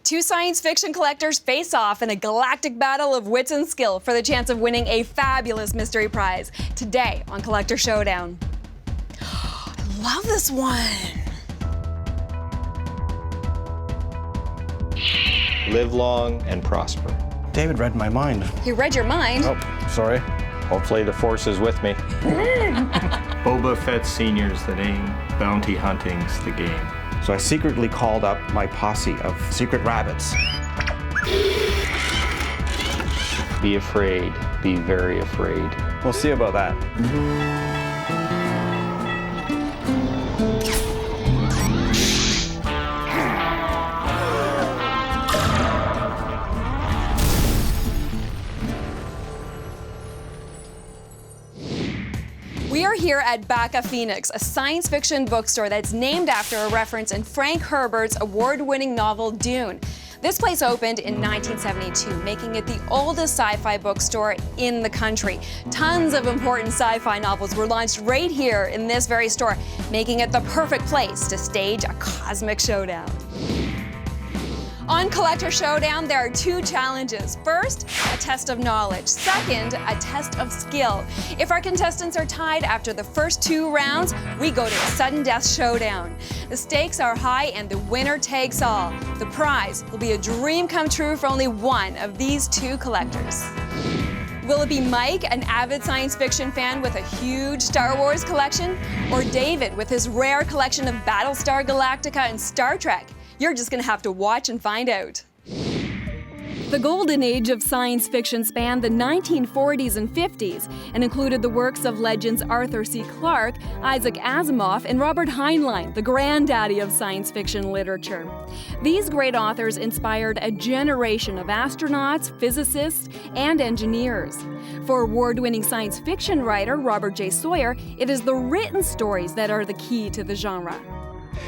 Two science fiction collectors face off in a galactic battle of wits and skill for the chance of winning a fabulous mystery prize. Today on Collector Showdown. I love this one. Live long and prosper. David read my mind. He read your mind? Oh, sorry. Hopefully the force is with me. Boba Fett Senior's the name, bounty hunting's the game. So I secretly called up my posse of secret rabbits. Be afraid. Be very afraid. We'll see about that. We are here at Baka Phoenix, a science fiction bookstore that's named after a reference in Frank Herbert's award-winning novel Dune. This place opened in 1972, making it the oldest sci-fi bookstore in the country. Tons of important sci-fi novels were launched right here in this very store, making it the perfect place to stage a cosmic showdown. On Collector Showdown, there are two challenges. First, a test of knowledge. Second, a test of skill. If our contestants are tied after the first two rounds, we go to a sudden death showdown. The stakes are high and the winner takes all. The prize will be a dream come true for only one of these two collectors. Will it be Mike, an avid science fiction fan with a huge Star Wars collection? Or David with his rare collection of Battlestar Galactica and Star Trek? You're just gonna have to watch and find out. The golden age of science fiction spanned the 1940s and 50s and included the works of legends Arthur C. Clarke, Isaac Asimov, and Robert Heinlein, the granddaddy of science fiction literature. These great authors inspired a generation of astronauts, physicists, and engineers. For award-winning science fiction writer Robert J. Sawyer, it is the written stories that are the key to the genre.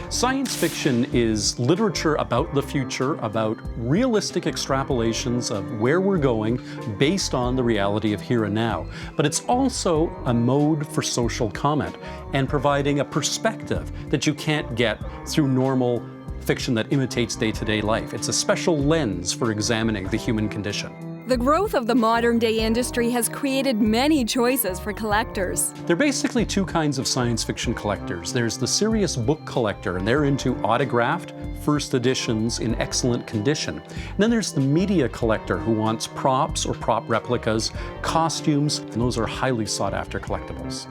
Science fiction is literature about the future, about realistic extrapolations of where we're going based on the reality of here and now. But it's also a mode for social comment and providing a perspective that you can't get through normal fiction that imitates day-to-day life. It's a special lens for examining the human condition. The growth of the modern-day industry has created many choices for collectors. There are basically two kinds of science fiction collectors. There's the serious book collector, and they're into autographed first editions in excellent condition. And then there's the media collector who wants props or prop replicas, costumes, and those are highly sought-after collectibles.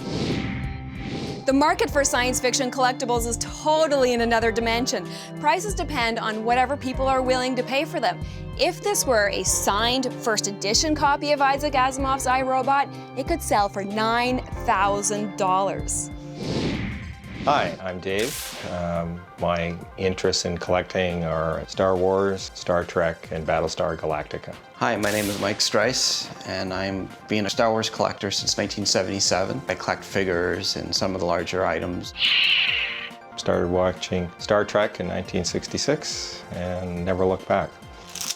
The market for science fiction collectibles is totally in another dimension. Prices depend on whatever people are willing to pay for them. If this were a signed first edition copy of Isaac Asimov's I, Robot, it could sell for $9,000. Hi, I'm Dave. My interests in collecting are Star Wars, Star Trek, and Battlestar Galactica. Hi, my name is Mike Strice, and I'm being a Star Wars collector since 1977. I collect figures and some of the larger items. Started watching Star Trek in 1966 and never looked back.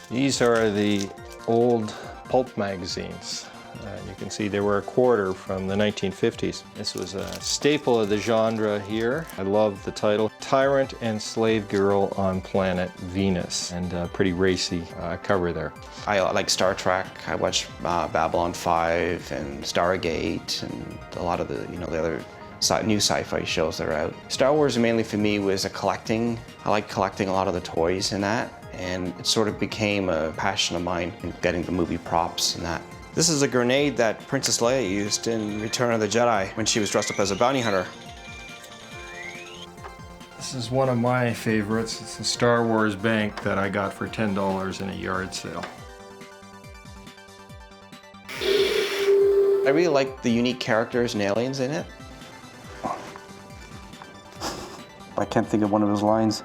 These are the old pulp magazines. You can see they were a quarter from the 1950s. This was a staple of the genre here. I love the title, Tyrant and Slave Girl on Planet Venus, and a pretty racy cover there. I like Star Trek. I watch Babylon 5 and Stargate and a lot of the other new sci-fi shows that are out. Star Wars mainly for me was a collecting. I like collecting a lot of the toys in that, and it sort of became a passion of mine in getting the movie props and that. This is a grenade that Princess Leia used in Return of the Jedi when she was dressed up as a bounty hunter. This is one of my favorites. It's a Star Wars bank that I got for $10 in a yard sale. I really like the unique characters and aliens in it. I can't think of one of his lines.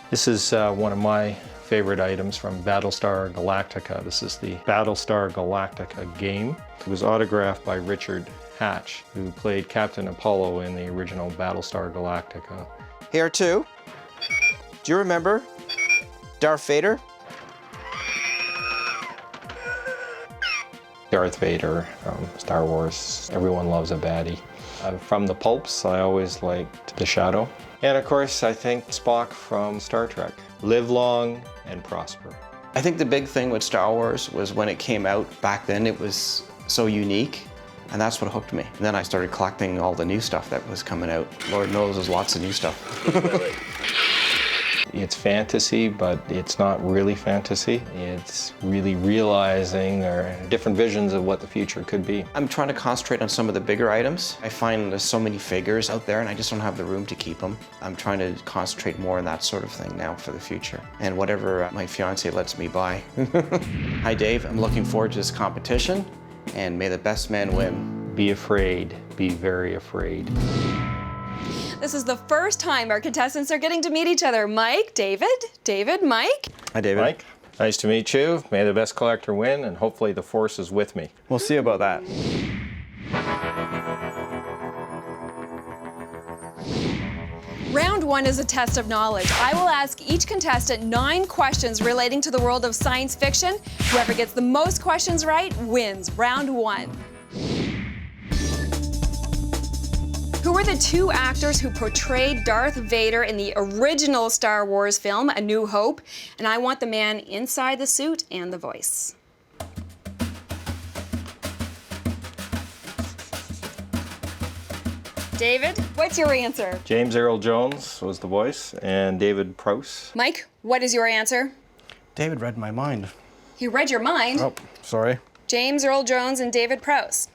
This is one of my favorite items from Battlestar Galactica. This is the Battlestar Galactica game. It was autographed by Richard Hatch, who played Captain Apollo in the original Battlestar Galactica. Here too. Do you remember Darth Vader? Darth Vader from Star Wars. Everyone loves a baddie. From the pulps, I always liked The Shadow. And of course, I think Spock from Star Trek. Live long and prosper. I think the big thing with Star Wars was when it came out back then, it was so unique, and that's what hooked me. And then I started collecting all the new stuff that was coming out. Lord knows there's lots of new stuff. It's fantasy, but it's not really fantasy. It's really realizing or different visions of what the future could be. I'm trying to concentrate on some of the bigger items. I find there's so many figures out there and I just don't have the room to keep them. I'm trying to concentrate more on that sort of thing now for the future. And whatever my fiance lets me buy. Hi Dave, I'm looking forward to this competition and may the best man win. Be afraid, be very afraid. This is the first time our contestants are getting to meet each other. Mike, David, Mike. Hi, David. Mike, nice to meet you. May the best collector win, and hopefully the force is with me. We'll see about that. Round 1 is a test of knowledge. I will ask each contestant 9 questions relating to the world of science fiction. Whoever gets the most questions right wins. Round 1. Who were the 2 actors who portrayed Darth Vader in the original Star Wars film, A New Hope? And I want the man inside the suit and the voice. David, what's your answer? James Earl Jones was the voice, and David Prowse. Mike, what is your answer? David read my mind. He read your mind. Oh, sorry. James Earl Jones and David Prowse.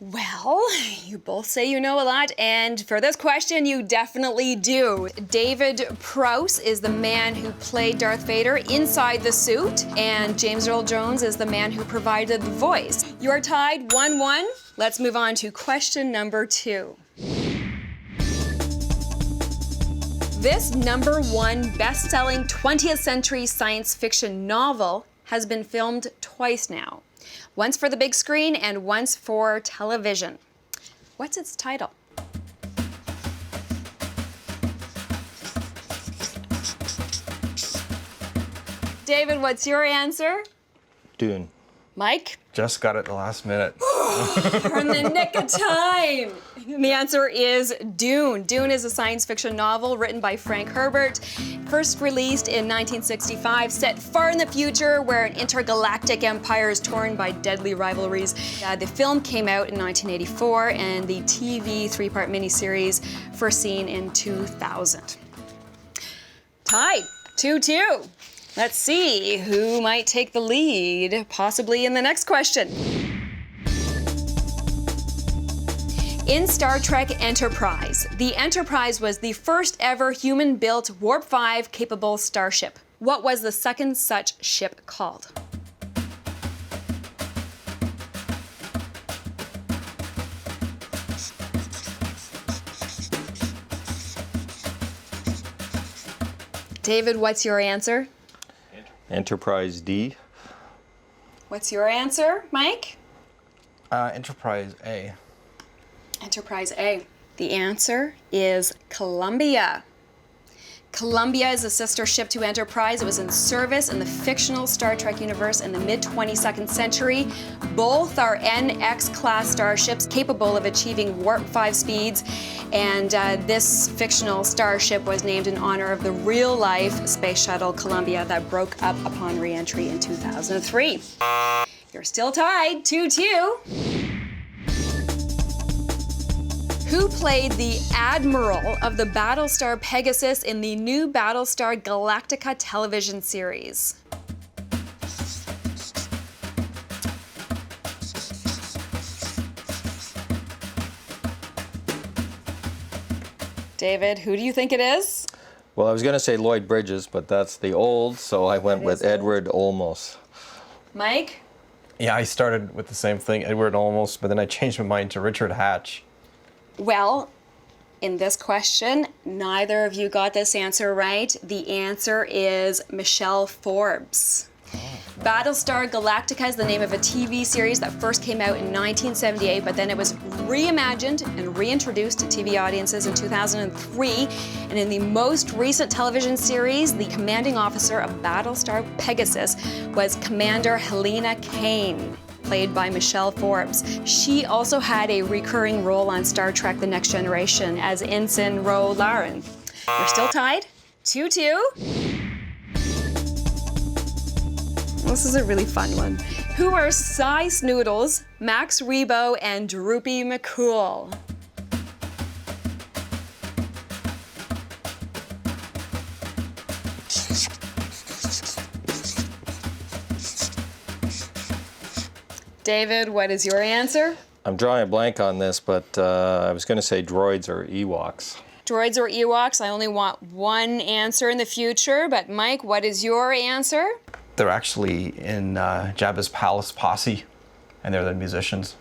Well, you both say you know a lot, and for this question, you definitely do. David Prowse is the man who played Darth Vader inside the suit, and James Earl Jones is the man who provided the voice. You're tied 1-1. Let's move on to question number 2. This #1 best-selling 20th century science fiction novel has been filmed twice now. Once for the big screen and once for television. What's its title? David, what's your answer? Dune. Mike? Just got it the last minute. We're in the nick of time. The answer is Dune. Dune is a science fiction novel written by Frank Herbert, first released in 1965, set far in the future where an intergalactic empire is torn by deadly rivalries. The film came out in 1984 and the TV 3-part miniseries first seen in 2000. Tied, 2-2. Let's see who might take the lead, possibly in the next question. In Star Trek Enterprise, the Enterprise was the first ever human-built Warp 5 capable starship. What was the second such ship called? David, what's your answer? Enterprise D. What's your answer, Mike? Enterprise A. Enterprise A. The answer is Columbia. Columbia is a sister ship to Enterprise. It was in service in the fictional Star Trek universe in the mid-22nd century. Both are NX-class starships capable of achieving Warp 5 speeds. And this fictional starship was named in honor of the real-life space shuttle Columbia that broke up upon re-entry in 2003. You're still tied, 2-2. Who played the Admiral of the Battlestar Pegasus in the new Battlestar Galactica television series? David, who do you think it is? Well, I was going to say Lloyd Bridges, but that's the old, so I went with Edward Olmos. Mike? Yeah, I started with the same thing, Edward Olmos, but then I changed my mind to Richard Hatch. Well, in this question, neither of you got this answer right. The answer is Michelle Forbes. Battlestar Galactica is the name of a TV series that first came out in 1978, but then it was reimagined and reintroduced to TV audiences in 2003. And in the most recent television series, the commanding officer of Battlestar Pegasus was Commander Helena Kane. played by Michelle Forbes. She also had a recurring role on Star Trek The Next Generation as Ensign Ro Laren. We're still tied, 2-2. This is a really fun one. Who are Cy Snoodles, Max Rebo, and Droopy McCool? David, what is your answer? I'm drawing a blank on this, but I was going to say droids or Ewoks. Droids or Ewoks? I only want one answer in the future, but Mike, what is your answer? They're actually in Jabba's palace posse, and they're the musicians.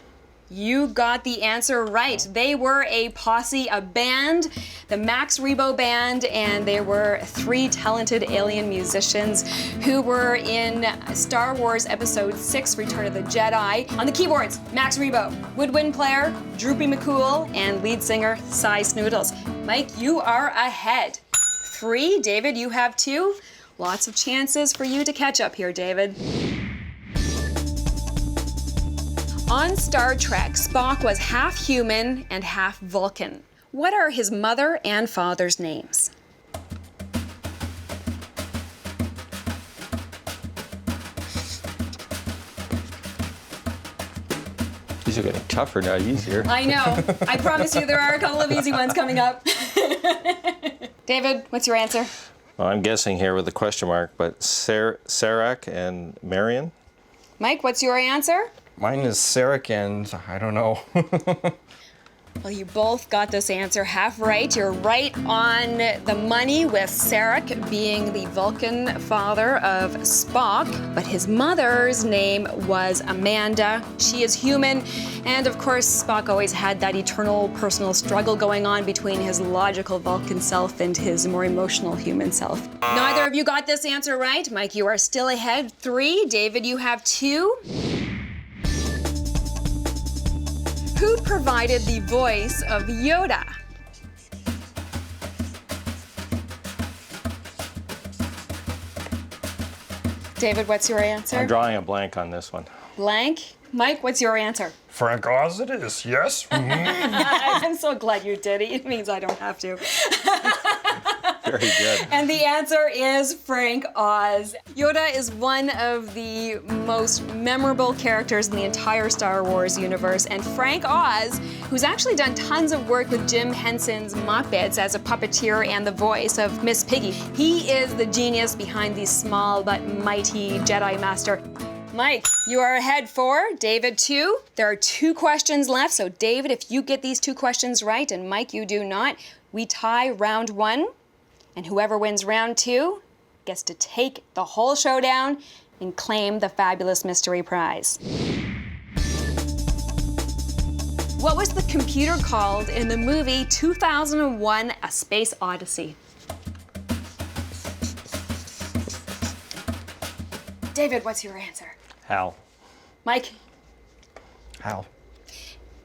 You got the answer right. They were a posse, a band, the Max Rebo Band, and they were 3 talented alien musicians who were in Star Wars Episode 6, Return of the Jedi. On the keyboards, Max Rebo, woodwind player, Droopy McCool, and lead singer, Cy Snoodles. Mike, you are ahead. 3, David, you have 2. Lots of chances for you to catch up here, David. On Star Trek, Spock was half human and half Vulcan. What are his mother and father's names? These are getting tougher, not easier. I know. I promise you there are a couple of easy ones coming up. David, what's your answer? Well, I'm guessing here with a question mark, but Sarek and Marion? Mike, what's your answer? Mine is Sarek and I don't know. Well, you both got this answer half right. You're right on the money with Sarek being the Vulcan father of Spock, but his mother's name was Amanda. She is human, and of course, Spock always had that eternal personal struggle going on between his logical Vulcan self and his more emotional human self. Neither of you got this answer right. Mike, you are still ahead, 3. David, you have 2. Who provided the voice of Yoda? David, what's your answer? I'm drawing a blank on this one. Blank. Mike, what's your answer? Frank Oz it is, yes? I'm so glad you did it. It means I don't have to. Very good. And the answer is Frank Oz. Yoda is one of the most memorable characters in the entire Star Wars universe, and Frank Oz, who's actually done tons of work with Jim Henson's Muppets as a puppeteer and the voice of Miss Piggy. He is the genius behind the small but mighty Jedi Master. Mike, you are ahead 4, David 2. There are 2 questions left, so David, if you get these 2 questions right, and Mike, you do not, we tie round 1. And whoever wins round 2 gets to take the whole showdown and claim the fabulous mystery prize. What was the computer called in the movie 2001: A Space Odyssey? David, what's your answer? Hal. Mike? Hal.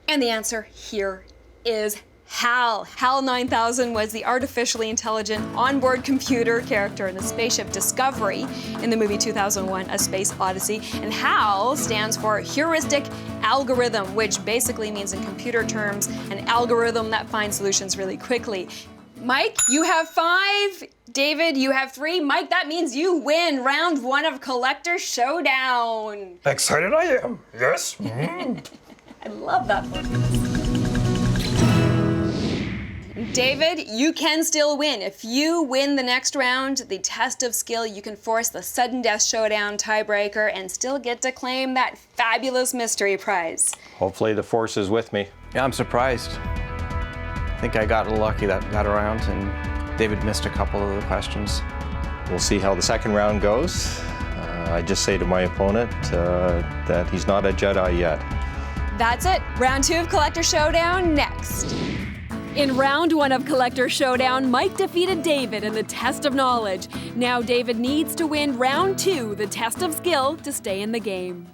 And the answer here is HAL. HAL 9000 was the artificially intelligent onboard computer character in the spaceship Discovery in the movie 2001: A Space Odyssey. And HAL stands for Heuristic Algorithm, which basically means in computer terms, an algorithm that finds solutions really quickly. Mike, you have 5. David, you have 3. Mike, that means you win round 1 of Collector Showdown. Excited I am, yes? I love that book. David, you can still win. If you win the next round, the test of skill, you can force the sudden death showdown tiebreaker and still get to claim that fabulous mystery prize. Hopefully the force is with me. Yeah, I'm surprised. I think I got lucky that round, and David missed a couple of the questions. We'll see how the second round goes. I just say to my opponent that he's not a Jedi yet. That's it. Round 2 of Collector Showdown next. In round 1 of Collector Showdown, Mike defeated David in the test of knowledge. Now David needs to win round 2, the test of skill, to stay in the game.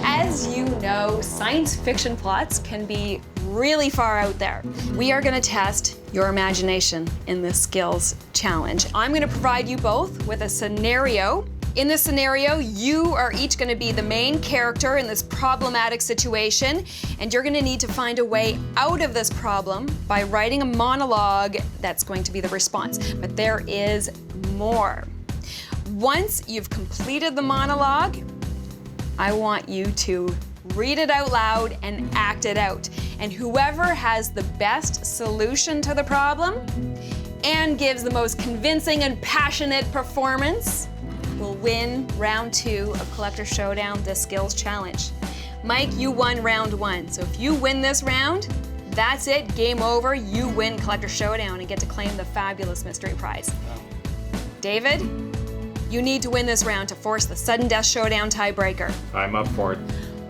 As you know, science fiction plots can be really far out there. We are gonna test your imagination in this skills challenge. I'm gonna provide you both with a scenario. In this scenario, you are each gonna be the main character in this problematic situation, and you're gonna need to find a way out of this problem by writing a monologue that's going to be the response. But there is more. Once you've completed the monologue, I want you to read it out loud and act it out. And whoever has the best solution to the problem and gives the most convincing and passionate performance will win round 2 of Collector Showdown, the Skills Challenge. Mike, you won round 1. So if you win this round, that's it, game over. You win Collector Showdown and get to claim the fabulous mystery prize. David, you need to win this round to force the sudden death showdown tiebreaker. I'm up for it.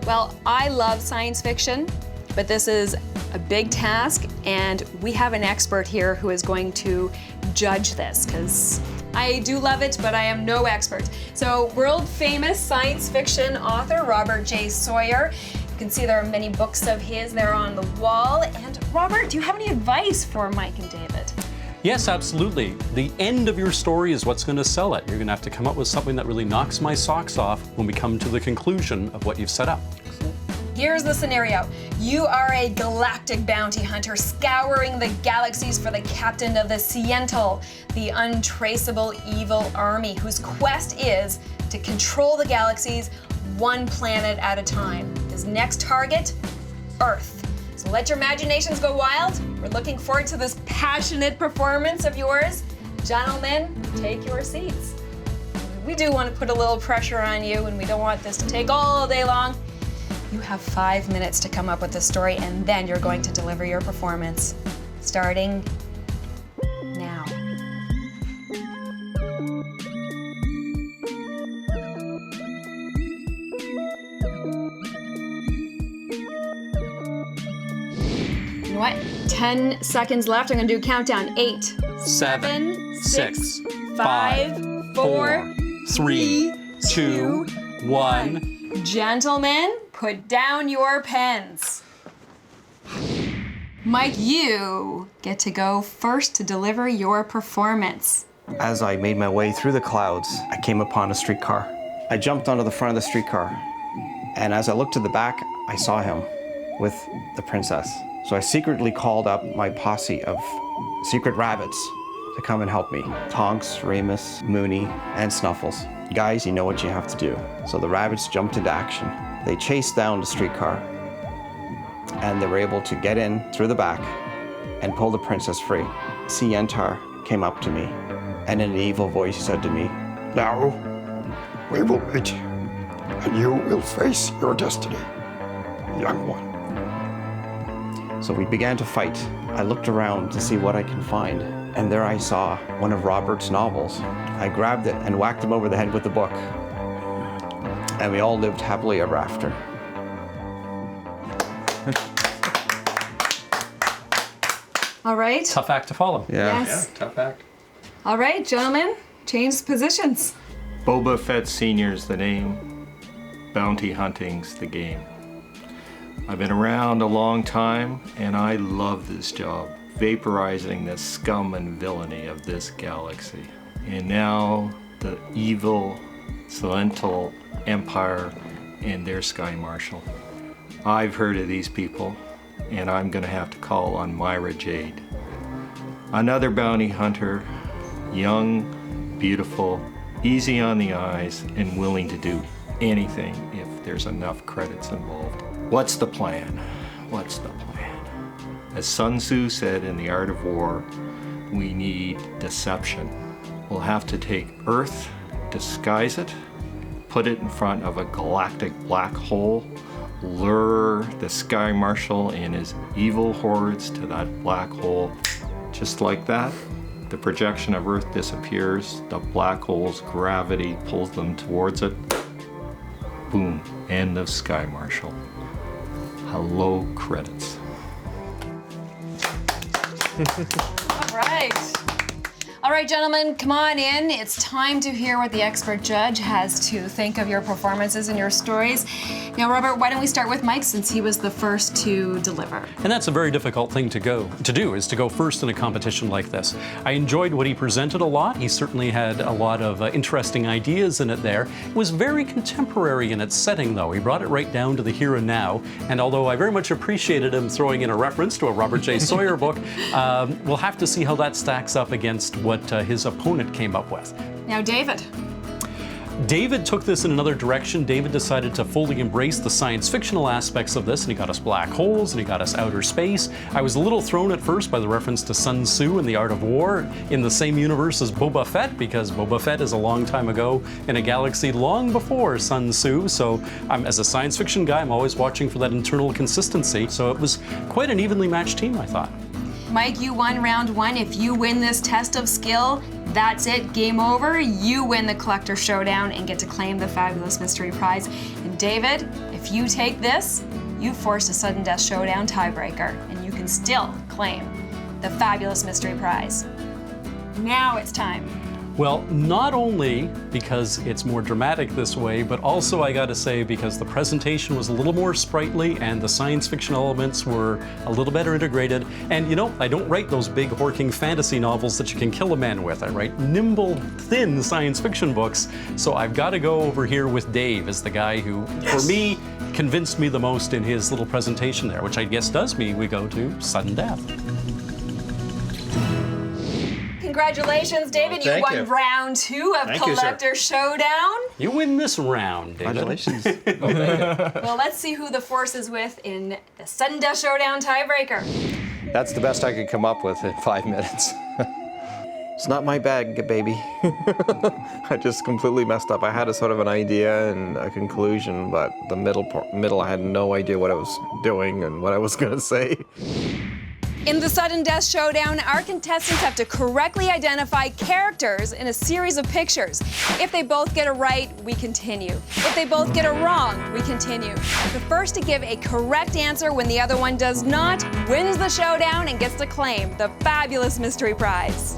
Well, I love science fiction, but this is a big task, and we have an expert here who is going to judge this, because I do love it, but I am no expert. So, world famous science fiction author Robert J. Sawyer. You can see there are many books of his there on the wall. And Robert, do you have any advice for Mike and David? Yes, absolutely. The end of your story is what's going to sell it. You're going to have to come up with something that really knocks my socks off when we come to the conclusion of what you've set up. Here's the scenario. You are a galactic bounty hunter scouring the galaxies for the captain of the Siental, the untraceable evil army whose quest is to control the galaxies one planet at a time. His next target, Earth. So let your imaginations go wild. We're looking forward to this passionate performance of yours. Gentlemen, take your seats. We do want to put a little pressure on you, and we don't want this to take all day long. You have 5 minutes to come up with a story, and then you're going to deliver your performance. Starting now. You know what? 10 seconds left. I'm gonna do a countdown. 8, 7, 6, 5, 4, 3, 2, 1. Gentlemen, put down your pens. Mike, you get to go first to deliver your performance. As I made my way through the clouds, I came upon a streetcar. I jumped onto the front of the streetcar, and as I looked to the back, I saw him with the princess. So I secretly called up my posse of secret rabbits to come and help me. Tonks, Remus, Mooney, and Snuffles. Guys, you know what you have to do. So the rabbits jumped into action. They chased down the streetcar, and they were able to get in through the back and pull the princess free. Sientar came up to me, and in an evil voice he said to me, "Now, we will meet, and you will face your destiny, young one." So we began to fight. I looked around to see what I can find, and there I saw one of Robert's novels. I grabbed it and whacked him over the head with the book, and we all lived happily ever after. All right. Tough act to follow. Yes. Yeah, tough act. All right, gentlemen, change positions. Boba Fett Sr.'s the name. Bounty hunting's the game. I've been around a long time, and I love this job, vaporizing the scum and villainy of this galaxy. And now the evil Siental Empire and their Sky Marshal. I've heard of these people, and I'm gonna have to call on Myra Jade. Another bounty hunter, young, beautiful, easy on the eyes, and willing to do anything if there's enough credits involved. What's the plan? What's the plan? As Sun Tzu said in The Art of War, we need deception. We'll have to take Earth, disguise it, put it in front of a galactic black hole, lure the Sky Marshal and his evil hordes to that black hole. Just like that, the projection of Earth disappears, the black hole's gravity pulls them towards it. Boom, end of Sky Marshal. Hello, credits. All right. All right, gentlemen, come on in. It's time to hear what the expert judge has to think of your performances and your stories. Now, Robert, why don't we start with Mike since he was the first to deliver? And that's a very difficult thing to do, is to go first in a competition like this. I enjoyed what he presented a lot. He certainly had a lot of interesting ideas in it there. It was very contemporary in its setting, though. He brought it right down to the here and now. And although I very much appreciated him throwing in a reference to a Robert J. Sawyer book, we'll have to see how that stacks up against what his opponent came up with. Now, David. David took this in another direction. David decided to fully embrace the science fictional aspects of this, and he got us black holes, and he got us outer space. I was a little thrown at first by the reference to Sun Tzu and the Art of War in the same universe as Boba Fett, because Boba Fett is a long time ago in a galaxy long before Sun Tzu. So as a science fiction guy, I'm always watching for that internal consistency. So it was quite an evenly matched team, I thought. Mike, you won round one. If you win this test of skill, that's it, game over. You win the Collector Showdown and get to claim the Fabulous Mystery Prize. And David, if you take this, you force a sudden death showdown tiebreaker, and you can still claim the Fabulous Mystery Prize. Now it's time. Well, not only because it's more dramatic this way, but also I gotta say because the presentation was a little more sprightly and the science fiction elements were a little better integrated. And you know, I don't write those big horking fantasy novels that you can kill a man with. I write nimble, thin science fiction books. So I've gotta go over here with Dave as the guy who, for me, convinced me the most in his little presentation there, which I guess does mean we go to sudden death. Congratulations, David. You won round two of Collector Showdown. You win this round, David. Congratulations. Well, let's see who the force is with in the sudden death showdown tiebreaker. That's the best I could come up with in 5 minutes. It's not my bag, baby. I just completely messed up. I had a sort of an idea and a conclusion, but the middle I had no idea what I was doing and what I was going to say. In the sudden death showdown, our contestants have to correctly identify characters in a series of pictures. If they both get it right, we continue. If they both get it wrong, we continue. The first to give a correct answer when the other one does not wins the showdown and gets to claim the Fabulous Mystery Prize.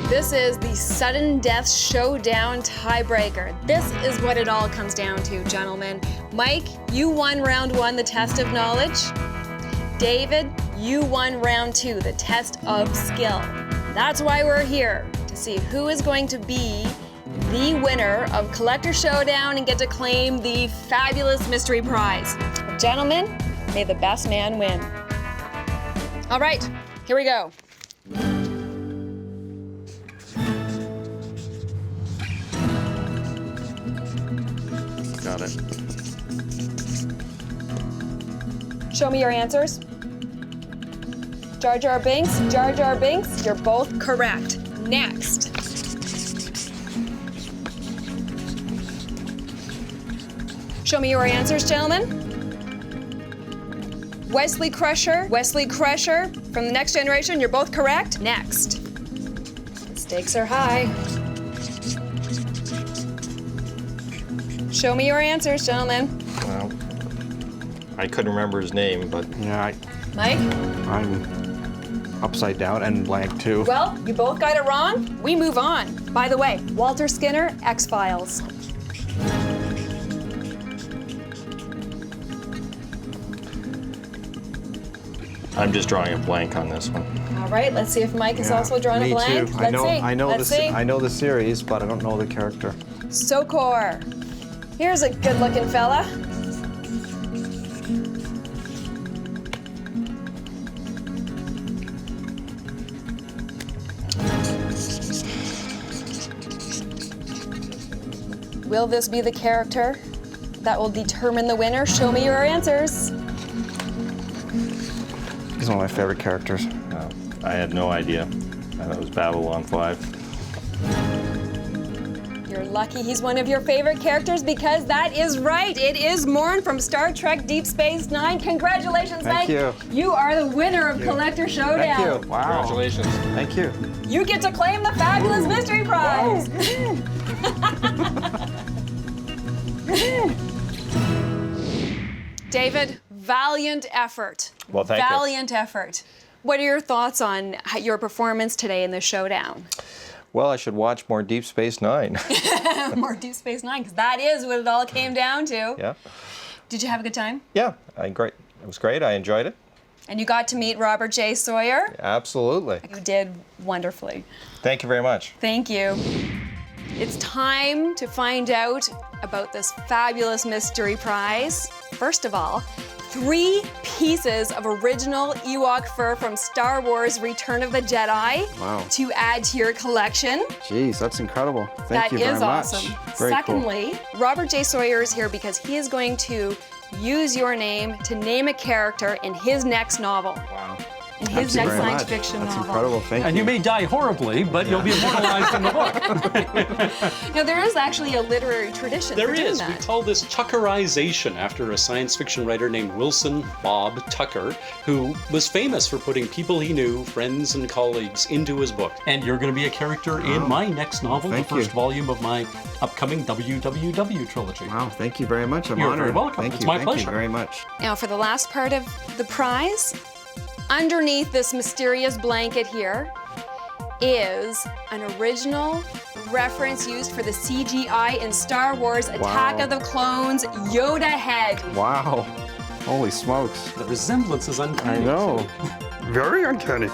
This is the sudden death showdown tiebreaker. This is what it all comes down to, gentlemen. Mike, you won round one, the test of knowledge. David, you won round two, the test of skill. That's why we're here, to see who is going to be the winner of Collector Showdown and get to claim the Fabulous Mystery Prize. Gentlemen, may the best man win. All right, here we go. Got it. Show me your answers. Jar Jar Binks, you're both correct. Next. Show me your answers, gentlemen. Wesley Crusher from the Next Generation, you're both correct. Next. The stakes are high. Show me your answers, gentlemen. Well, I couldn't remember his name, but Yeah, Mike? I'm upside down and blank too. Well, you both got it wrong. We move on. By the way, Walter Skinner, X-Files. I'm just drawing a blank on this one. All right, let's see if Mike is also drawing a Me blank. too. Let's see. I know the series, but I don't know the character. Sokor. Here's a good-looking fella. Will this be the character that will determine the winner? Show me your answers. He's one of my favorite characters. I had no idea. I thought it was Babylon 5. You're lucky he's one of your favorite characters because that is right. It is Morn from Star Trek Deep Space Nine. Congratulations, Mike. Thank you. You are the winner of Collector Showdown. Thank you. Wow. Congratulations. Thank you. You get to claim the Fabulous Mystery Prize. David, valiant effort. Well, thank you. Valiant effort. What are your thoughts on your performance today in the showdown? Well, I should watch more Deep Space Nine. More Deep Space Nine, because that is what it all came down to. Yeah. Did you have a good time? Yeah, great. It was great. I enjoyed it. And you got to meet Robert J. Sawyer? Absolutely. You did wonderfully. Thank you very much. Thank you. It's time to find out about this fabulous mystery prize. First of all, 3 pieces of original Ewok fur from Star Wars Return of the Jedi Wow. to add to your collection. Jeez, that's incredible. Thank you That very is much. awesome. Very Secondly, Robert J. Sawyer is here because he is going to use your name to name a character in his next novel. Wow. In his Thank you next very science much. fiction That's novel. incredible. Thank you. And you may die horribly, but you'll be immortalized in the book. Now, there is actually a literary tradition There for doing is. that. We call this Tuckerization after a science fiction writer named Wilson Bob Tucker, who was famous for putting people he knew, friends and colleagues, into his book. And you're going to be a character in my next novel, Thank the first you. volume of my upcoming WWW trilogy. Wow, thank you very much. I'm You're honored. very welcome. Thank It's you. my Thank pleasure. you very much. Now, for the last part of the prize, underneath this mysterious blanket here is an original reference used for the CGI in Star Wars Attack of the Clones Yoda head. Wow. Holy smokes. The resemblance is uncanny. I know. Very uncanny.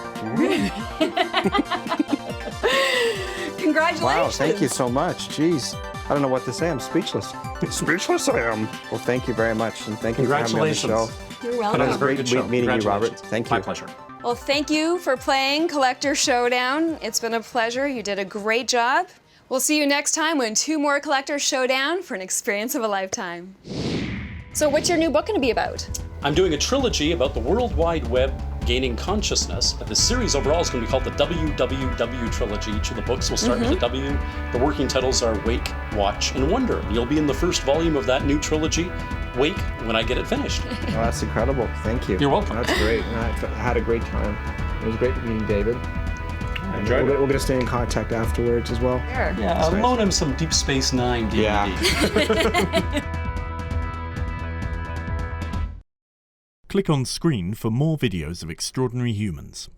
Congratulations. Wow, thank you so much. Jeez. I don't know what to say. I'm speechless. Speechless I am. Well, thank you very much, and thank you for having me on the show. Congratulations. You're It welcome. was very great good show. meeting you, Robert. Congratulations. Thank you. My pleasure. Well, thank you for playing Collector Showdown. It's been a pleasure. You did a great job. We'll see you next time when 2 more Collector Showdown for an experience of a lifetime. So what's your new book going to be about? I'm doing a trilogy about the World Wide Web gaining consciousness. The series overall is going to be called the WWW trilogy. Each of the books will start with a W. The working titles are Wake, Watch, and Wonder. You'll be in the first volume of that new trilogy, Wake, when I get it finished. Oh, that's incredible. Thank you. You're welcome. That's great. And I had a great time. It was great meeting David. And enjoyed we're it. going to stay in contact afterwards as well. Sure. Yeah, I'll loan him some Deep Space Nine DVD. Yeah. Click on screen for more videos of Extraordinary Humans.